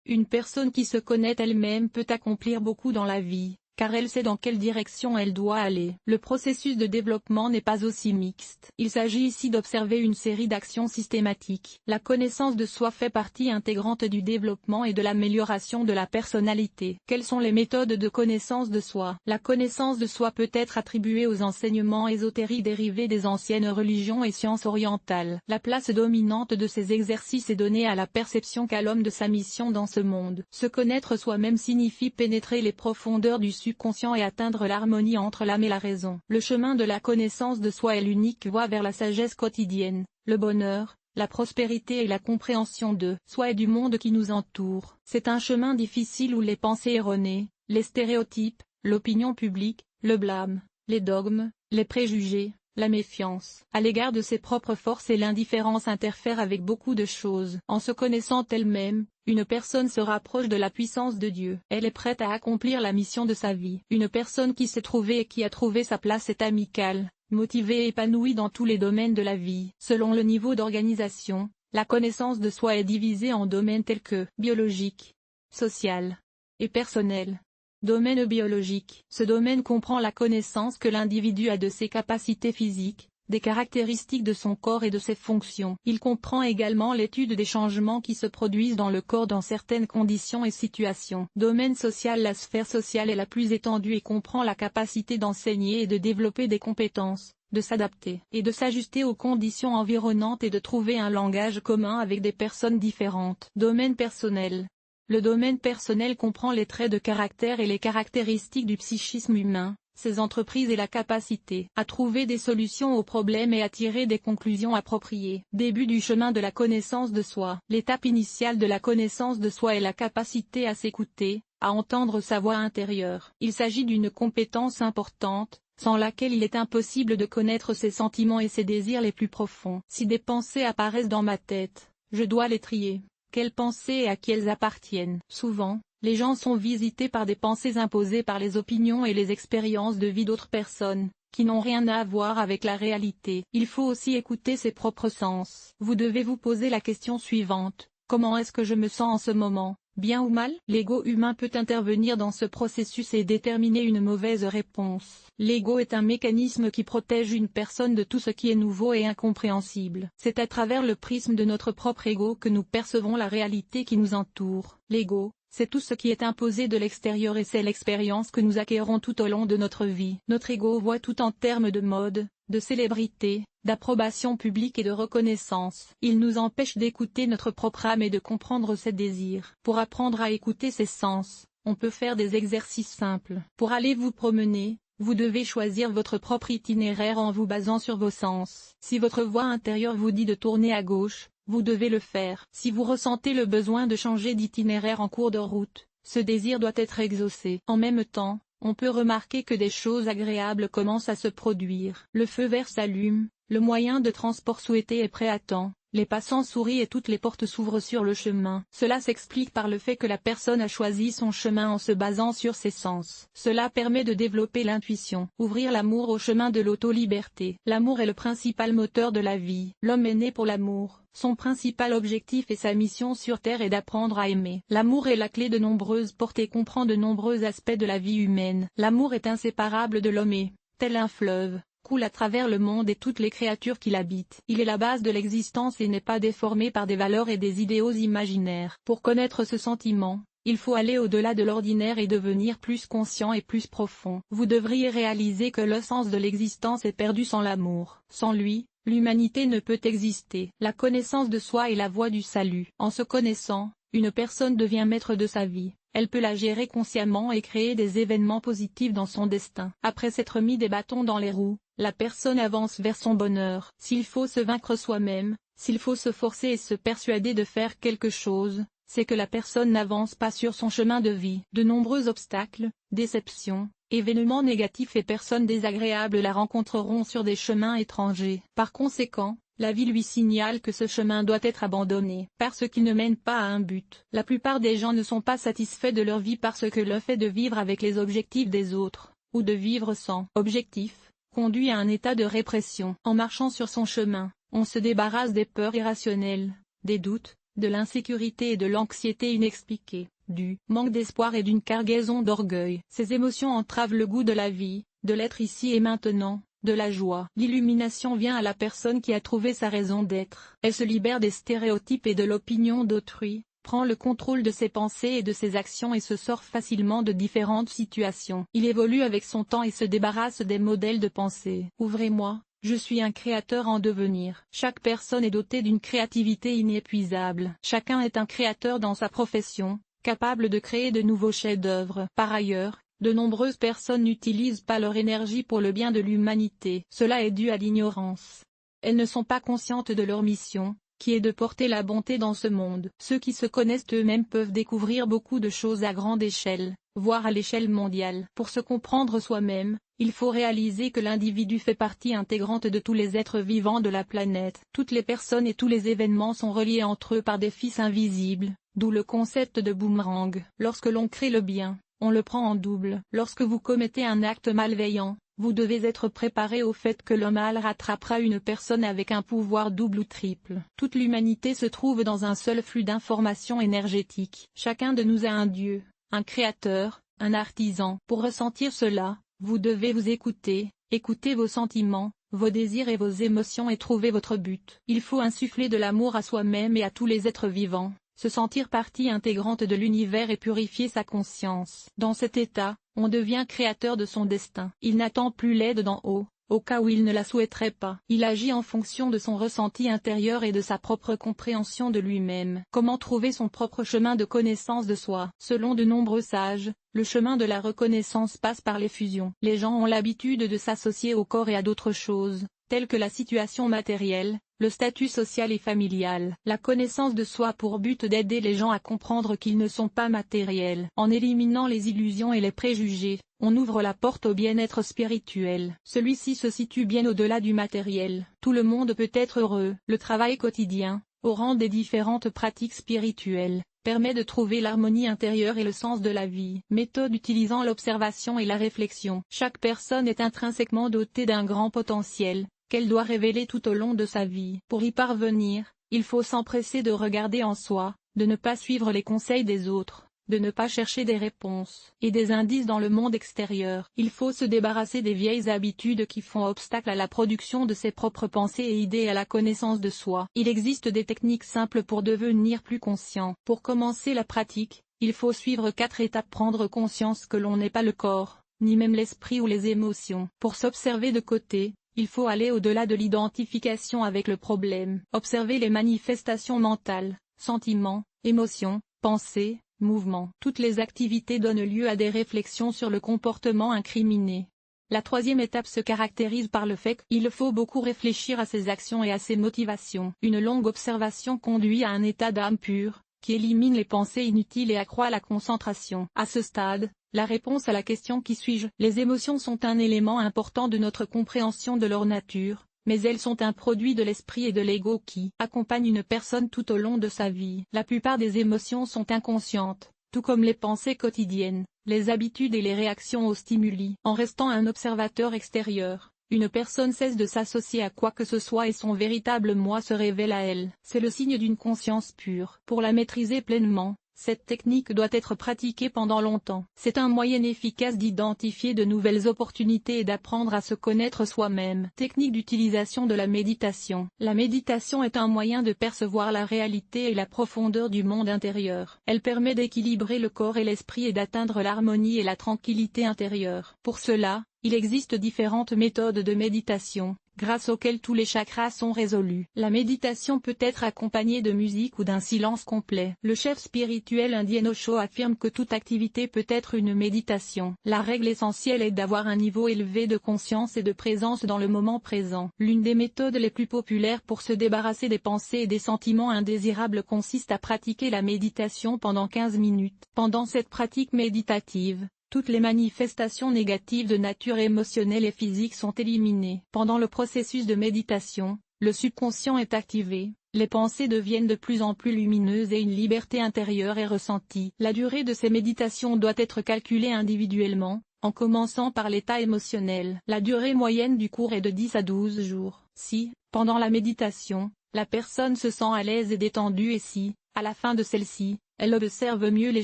Une personne qui se connaît elle-même peut accomplir beaucoup dans la vie, car elle sait dans quelle direction elle doit aller. Le processus de développement n'est pas aussi mixte. Il s'agit ici d'observer une série d'actions systématiques. La connaissance de soi fait partie intégrante du développement et de l'amélioration de la personnalité. Quelles sont les méthodes de connaissance de soi? La connaissance de soi peut être attribuée aux enseignements ésotériques dérivés des anciennes religions et sciences orientales. La place dominante de ces exercices est donnée à la perception qu'a l'homme de sa mission dans ce monde. Se connaître soi-même signifie pénétrer les profondeurs du subconscient et atteindre l'harmonie entre l'âme et la raison. Le chemin de la connaissance de soi est l'unique voie vers la sagesse quotidienne, le bonheur, la prospérité et la compréhension de soi et du monde qui nous entoure. C'est un chemin difficile où les pensées erronées, les stéréotypes, l'opinion publique, le blâme, les dogmes, les préjugés, la méfiance à l'égard de ses propres forces et l'indifférence interfèrent avec beaucoup de choses. En se connaissant elle-même, une personne se rapproche de la puissance de Dieu. Elle est prête à accomplir la mission de sa vie. Une personne qui s'est trouvée et qui a trouvé sa place est amicale, motivée et épanouie dans tous les domaines de la vie. Selon le niveau d'organisation, la connaissance de soi est divisée en domaines tels que biologique, social et personnel. Domaine biologique. Ce domaine comprend la connaissance que l'individu a de ses capacités physiques, des caractéristiques de son corps et de ses fonctions. Il comprend également l'étude des changements qui se produisent dans le corps dans certaines conditions et situations. Domaine social. La sphère sociale est la plus étendue et comprend la capacité d'enseigner et de développer des compétences, de s'adapter et de s'ajuster aux conditions environnantes et de trouver un langage commun avec des personnes différentes. Domaine personnel. Le domaine personnel comprend les traits de caractère et les caractéristiques du psychisme humain, ses entreprises et la capacité à trouver des solutions aux problèmes et à tirer des conclusions appropriées. Début du chemin de la connaissance de soi. L'étape initiale de la connaissance de soi est la capacité à s'écouter, à entendre sa voix intérieure. Il s'agit d'une compétence importante, sans laquelle il est impossible de connaître ses sentiments et ses désirs les plus profonds. Si des pensées apparaissent dans ma tête, je dois les trier. Quelles pensées et à qui elles appartiennent? Souvent, les gens sont visités par des pensées imposées par les opinions et les expériences de vie d'autres personnes, qui n'ont rien à voir avec la réalité. Il faut aussi écouter ses propres sens. Vous devez vous poser la question suivante: comment est-ce que je me sens en ce moment? Bien ou mal? L'ego humain peut intervenir dans ce processus et déterminer une mauvaise réponse. L'ego est un mécanisme qui protège une personne de tout ce qui est nouveau et incompréhensible. C'est à travers le prisme de notre propre ego que nous percevons la réalité qui nous entoure. L'ego, c'est tout ce qui est imposé de l'extérieur et c'est l'expérience que nous acquérons tout au long de notre vie. Notre ego voit tout en termes de mode, de célébrité, d'approbation publique et de reconnaissance. Il nous empêche d'écouter notre propre âme et de comprendre ses désirs. Pour apprendre à écouter ses sens, on peut faire des exercices simples. Pour aller vous promener, vous devez choisir votre propre itinéraire en vous basant sur vos sens. Si votre voix intérieure vous dit de tourner à gauche, vous devez le faire. Si vous ressentez le besoin de changer d'itinéraire en cours de route, ce désir doit être exaucé. En même temps, on peut remarquer que des choses agréables commencent à se produire. Le feu vert s'allume, le moyen de transport souhaité est prêt à temps, les passants sourient et toutes les portes s'ouvrent sur le chemin. Cela s'explique par le fait que la personne a choisi son chemin en se basant sur ses sens. Cela permet de développer l'intuition. Ouvrir l'amour au chemin de l'auto-liberté. L'amour est le principal moteur de la vie. L'homme est né pour l'amour. Son principal objectif et sa mission sur Terre est d'apprendre à aimer. L'amour est la clé de nombreuses portes et comprend de nombreux aspects de la vie humaine. L'amour est inséparable de l'homme et, tel un fleuve, coule à travers le monde et toutes les créatures qui l'habitent. Il est la base de l'existence et n'est pas déformé par des valeurs et des idéaux imaginaires. Pour connaître ce sentiment, il faut aller au-delà de l'ordinaire et devenir plus conscient et plus profond. Vous devriez réaliser que le sens de l'existence est perdu sans l'amour. Sans lui, l'humanité ne peut exister. La connaissance de soi est la voie du salut. En se connaissant, une personne devient maître de sa vie. Elle peut la gérer consciemment et créer des événements positifs dans son destin. Après s'être mis des bâtons dans les roues, la personne avance vers son bonheur. S'il faut se vaincre soi-même, s'il faut se forcer et se persuader de faire quelque chose, c'est que la personne n'avance pas sur son chemin de vie. De nombreux obstacles, déceptions, événements négatifs et personnes désagréables la rencontreront sur des chemins étrangers. Par conséquent, la vie lui signale que ce chemin doit être abandonné, parce qu'il ne mène pas à un but. La plupart des gens ne sont pas satisfaits de leur vie parce que le fait de vivre avec les objectifs des autres, ou de vivre sans objectif, conduit à un état de répression. En marchant sur son chemin, on se débarrasse des peurs irrationnelles, des doutes, de l'insécurité et de l'anxiété inexpliquée, du manque d'espoir et d'une cargaison d'orgueil. Ces émotions entravent le goût de la vie, de l'être ici et maintenant, de la joie. L'illumination vient à la personne qui a trouvé sa raison d'être. Elle se libère des stéréotypes et de l'opinion d'autrui, prend le contrôle de ses pensées et de ses actions et se sort facilement de différentes situations. Il évolue avec son temps et se débarrasse des modèles de pensée. Ouvrez-moi, je suis un créateur en devenir. Chaque personne est dotée d'une créativité inépuisable. Chacun est un créateur dans sa profession, capable de créer de nouveaux chefs-d'œuvre. Par ailleurs, de nombreuses personnes n'utilisent pas leur énergie pour le bien de l'humanité. Cela est dû à l'ignorance. Elles ne sont pas conscientes de leur mission, qui est de porter la bonté dans ce monde. Ceux qui se connaissent eux-mêmes peuvent découvrir beaucoup de choses à grande échelle, voire à l'échelle mondiale. Pour se comprendre soi-même, il faut réaliser que l'individu fait partie intégrante de tous les êtres vivants de la planète. Toutes les personnes et tous les événements sont reliés entre eux par des fils invisibles, d'où le concept de boomerang. Lorsque l'on crée le bien, on le prend en double. Lorsque vous commettez un acte malveillant, vous devez être préparé au fait que le mal rattrapera une personne avec un pouvoir double ou triple. Toute l'humanité se trouve dans un seul flux d'informations énergétiques. Chacun de nous a un dieu, un créateur, un artisan. Pour ressentir cela, vous devez vous écouter, écouter vos sentiments, vos désirs et vos émotions et trouver votre but. Il faut insuffler de l'amour à soi-même et à tous les êtres vivants, se sentir partie intégrante de l'univers et purifier sa conscience. Dans cet état, on devient créateur de son destin. Il n'attend plus l'aide d'en haut, au cas où il ne la souhaiterait pas. Il agit en fonction de son ressenti intérieur et de sa propre compréhension de lui-même. Comment trouver son propre chemin de connaissance de soi? Selon de nombreux sages, le chemin de la reconnaissance passe par les fusions. Les gens ont l'habitude de s'associer au corps et à d'autres choses, telles que la situation matérielle, le statut social et familial. La connaissance de soi a pour but d'aider les gens à comprendre qu'ils ne sont pas matériels. En éliminant les illusions et les préjugés, on ouvre la porte au bien-être spirituel. Celui-ci se situe bien au-delà du matériel. Tout le monde peut être heureux. Le travail quotidien, au rang des différentes pratiques spirituelles, permet de trouver l'harmonie intérieure et le sens de la vie. Méthode utilisant l'observation et la réflexion. Chaque personne est intrinsèquement dotée d'un grand potentiel, qu'elle doit révéler tout au long de sa vie. Pour y parvenir, il faut s'empresser de regarder en soi, de ne pas suivre les conseils des autres, de ne pas chercher des réponses et des indices dans le monde extérieur. Il faut se débarrasser des vieilles habitudes qui font obstacle à la production de ses propres pensées et idées et à la connaissance de soi. Il existe des techniques simples pour devenir plus conscient. Pour commencer la pratique, il faut suivre 4 étapes. Prendre conscience que l'on n'est pas le corps, ni même l'esprit ou les émotions. Pour s'observer de côté, il faut aller au-delà de l'identification avec le problème. Observer les manifestations mentales, sentiments, émotions, pensées, mouvements. Toutes les activités donnent lieu à des réflexions sur le comportement incriminé. La 3e étape se caractérise par le fait qu'il faut beaucoup réfléchir à ses actions et à ses motivations. Une longue observation conduit à un état d'âme pure, qui élimine les pensées inutiles et accroît la concentration. À ce stade, la réponse à la question qui suis-je? Les émotions sont un élément important de notre compréhension de leur nature, mais elles sont un produit de l'esprit et de l'ego qui accompagnent une personne tout au long de sa vie. La plupart des émotions sont inconscientes, tout comme les pensées quotidiennes, les habitudes et les réactions aux stimuli. En restant un observateur extérieur, une personne cesse de s'associer à quoi que ce soit et son véritable moi se révèle à elle. C'est le signe d'une conscience pure. Pour la maîtriser pleinement, cette technique doit être pratiquée pendant longtemps. C'est un moyen efficace d'identifier de nouvelles opportunités et d'apprendre à se connaître soi-même. Technique d'utilisation de la méditation. La méditation est un moyen de percevoir la réalité et la profondeur du monde intérieur. Elle permet d'équilibrer le corps et l'esprit et d'atteindre l'harmonie et la tranquillité intérieure. Pour cela, il existe différentes méthodes de méditation, grâce auxquelles tous les chakras sont résolus. La méditation peut être accompagnée de musique ou d'un silence complet. Le chef spirituel indien Osho affirme que toute activité peut être une méditation. La règle essentielle est d'avoir un niveau élevé de conscience et de présence dans le moment présent. L'une des méthodes les plus populaires pour se débarrasser des pensées et des sentiments indésirables consiste à pratiquer la méditation pendant 15 minutes. Pendant cette pratique méditative, toutes les manifestations négatives de nature émotionnelle et physique sont éliminées. Pendant le processus de méditation, le subconscient est activé, les pensées deviennent de plus en plus lumineuses et une liberté intérieure est ressentie. La durée de ces méditations doit être calculée individuellement, en commençant par l'état émotionnel. La durée moyenne du cours est de 10 à 12 jours. Si, pendant la méditation, la personne se sent à l'aise et détendue et si, À la fin de celle-ci, elle observe mieux les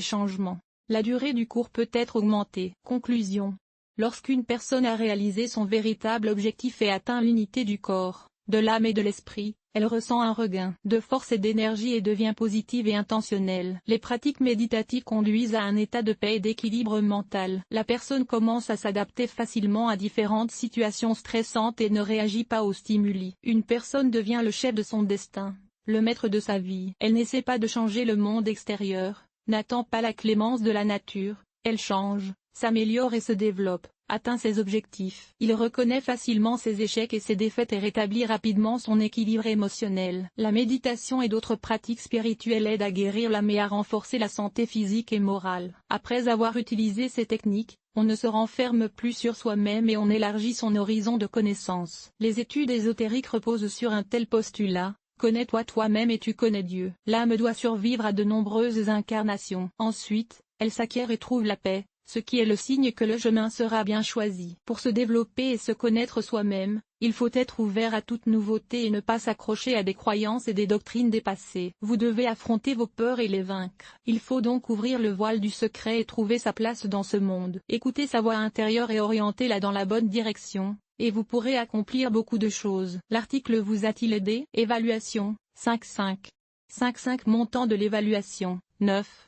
changements. La durée du cours peut être augmentée. Conclusion. Lorsqu'une personne a réalisé son véritable objectif et atteint l'unité du corps, de l'âme et de l'esprit, elle ressent un regain de force et d'énergie et devient positive et intentionnelle. Les pratiques méditatives conduisent à un état de paix et d'équilibre mental. La personne commence à s'adapter facilement à différentes situations stressantes et ne réagit pas aux stimuli. Une personne devient le chef de son destin, le maître de sa vie. Elle n'essaie pas de changer le monde extérieur, n'attend pas la clémence de la nature, elle change, s'améliore et se développe, atteint ses objectifs. Il reconnaît facilement ses échecs et ses défaites et rétablit rapidement son équilibre émotionnel. La méditation et d'autres pratiques spirituelles aident à guérir l'âme et à renforcer la santé physique et morale. Après avoir utilisé ces techniques, on ne se renferme plus sur soi-même et on élargit son horizon de connaissances. Les études ésotériques reposent sur un tel postulat: connais-toi toi-même et tu connais Dieu. L'âme doit survivre à de nombreuses incarnations. Ensuite, elle s'acquiert et trouve la paix, ce qui est le signe que le chemin sera bien choisi. Pour se développer et se connaître soi-même, il faut être ouvert à toute nouveauté et ne pas s'accrocher à des croyances et des doctrines dépassées. Vous devez affronter vos peurs et les vaincre. Il faut donc ouvrir le voile du secret et trouver sa place dans ce monde. Écoutez sa voix intérieure et orientez-la dans la bonne direction, et vous pourrez accomplir beaucoup de choses. L'article vous a-t-il aidé? Évaluation, 5,5. 5,5 Montant de l'évaluation, 9.